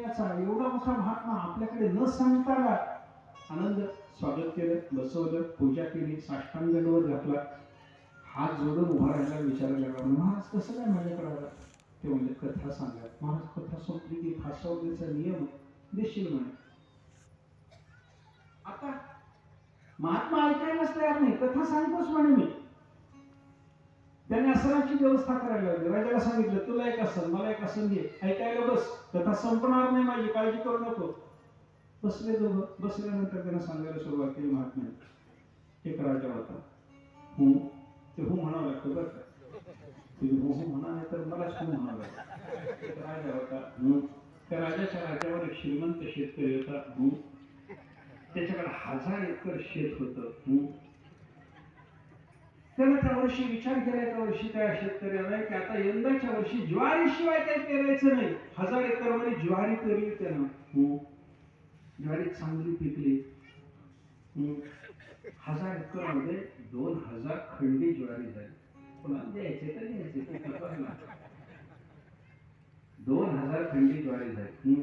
दुनियाचा एवढा मोठा महात्मा आपल्याकडे न सांगता आनंद स्वागत केलं, बसवलं, पूजा केली, साष्टांग दंडवत घातला, हात जोडून उभा राहायला विचारायला लागला, महाराज कसं काय माझ्याकडे आला? ते म्हणजे कथा सांगा. महाराज कथा संपली की फासावण्याचा नियम देशील म्हणे. आता महात्मा ऐकायलाच तयार नाही, कथा सांगतोच म्हणे मी. त्याने आसनाची व्यवस्था करायला लागली. राजाला सांगितलं, तुला एक आसन, मला एक आसन घे, ऐकायला बस, कथा संपणार नाही माझी, काळजी करू नको. बसले दोघं. बसल्यानंतर त्यांना सांगायला सुरुवात केली महात्म्याने. एक राजा होता, ते म्हणावं लागतं बरं का, तुम्ही म्हणा नाही तर मलाच म्हणावं लागतं. एक राजा होता, त्या राजाच्या राज्यावर एक श्रीमंत शेतकरी होता, त्याच्याकडे 1000 एकर शेत होतं. त्याला त्या वर्षी विचार केला, त्या वर्षी त्या शेतकऱ्याला की आता यंदाच्या वर्षी ज्वारीशिवाय काही पेरायचं नाही. 1000 एकर मध्ये ज्वारी पेरली त्यानं. ज्वारी चांगली पिकली. 1000 एकर मध्ये 2000 खंडी ज्वारी झाली. कोणाला द्यायचे तर द्यायचे, 2000 खंडी ज्वारी झाली.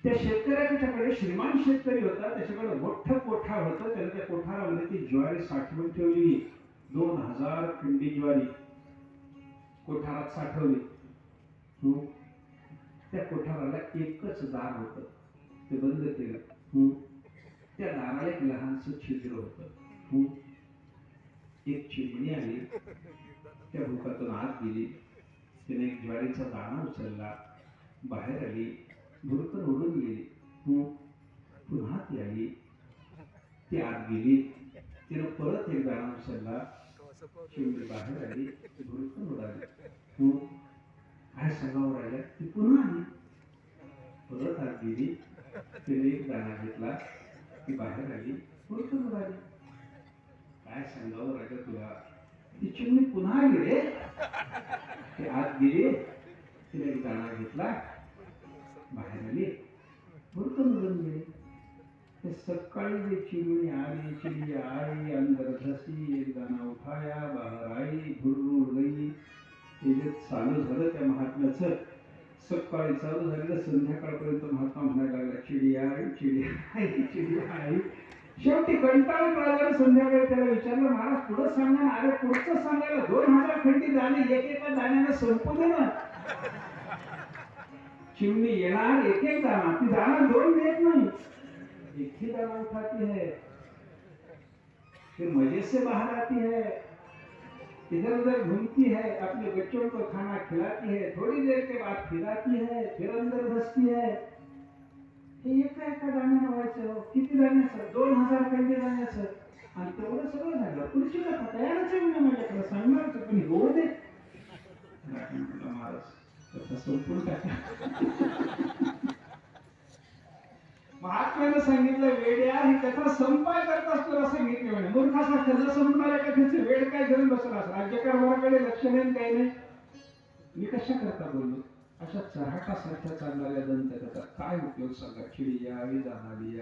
त्या शेतकऱ्याच्याकडे श्रीमान शेतकरी होता, त्याच्याकडे मोठं कोठार होतं. त्याने त्या कोठारामध्ये ती ज्वारी साठवून ठेवली. 2000 खंडी ज्वारी कोठारात साठवली. त्या कोठाराला एकच दार होतं, ते बंद केलं. त्या दाराला एक लहानसं छिद्र होतं. एक चिमणी आली, त्या भुकातून आत गेली. तिने एक ज्वारीचा दाणा उचलला, बाहेर आली, भुरकन उडून गेली. पुन्हा ती आली, ती आत गेली, तिने परत एक दाणा उचलला, चिमणी बाहेर आली, भुरकन उडाली. काय सांगावं राहिलं, ती पुन्हा आली, परत आत गेली, तिने एक दाणा घेतला, ती बाहेर आली, भुरकन उडाली. काय सांगावं राहिलं तुला, ती चिमणी पुन्हा आली रे, ती आत गेली, तिने एक दाणा घेतला, बाहेर आली, भुरकन उडून गेली. ते सकाळी जी चिमणी आली, चिड़ी आई अंदर धसी, एक दाना उठाया, बाहेर आई, भुर्र उड गई. हे जे चालू झालं त्या महात्म्याचं, सकाळी चालू झालेलं संध्याकाळपर्यंत महात्मा म्हणायला लागला, चिड़ी आई, चिड़ी आई, चिड़ी आई. शेवटी कंटाळून राजाने संध्याकाळी त्याला विचारलं, महाराज पुढं सांगा. अरे पुढचं सांगायला 2000 खंडी दाणे, एकेका दाण्यानं संपू दे ना. चिमणी येणार, एक एक दाना, ती दाना 2 देत नाही, एक ही दाना उठाती है, फिर मजे से बाहर आती है, इधर उधर घूमती है, अपने बच्चों को खाना खिलाती है, थोड़ी देर के बाद फिर आती है, फिर अंदर घुसती है. हे एका एका दाण्यानं व्हायचं. किती दाण्याचं? 2000 खंडी दाण्याचं. आणि तेवढं सगळं झालं. पुढची कथा तयारच आहे म्हणजे माझ्याकडे, सांगणारच पण हो दे. महाराज कथा संपून टाका. महात्म्यानं सांगितलं, वेड्या ही कथा संपाय करताच तुला सांगितले म्हणे. मूर्खाचा खर्च संपणाऱ्या कथेचे वेळ काय घेऊन बसलास, राज्यकारभाराकडे लक्ष नाही, काही नाही. मी कशा करता बोललो? अशा चरहाटासारख्या चालणाऱ्या दंतकथा काय उपयोग सांगा. चिडी यावी जाणारी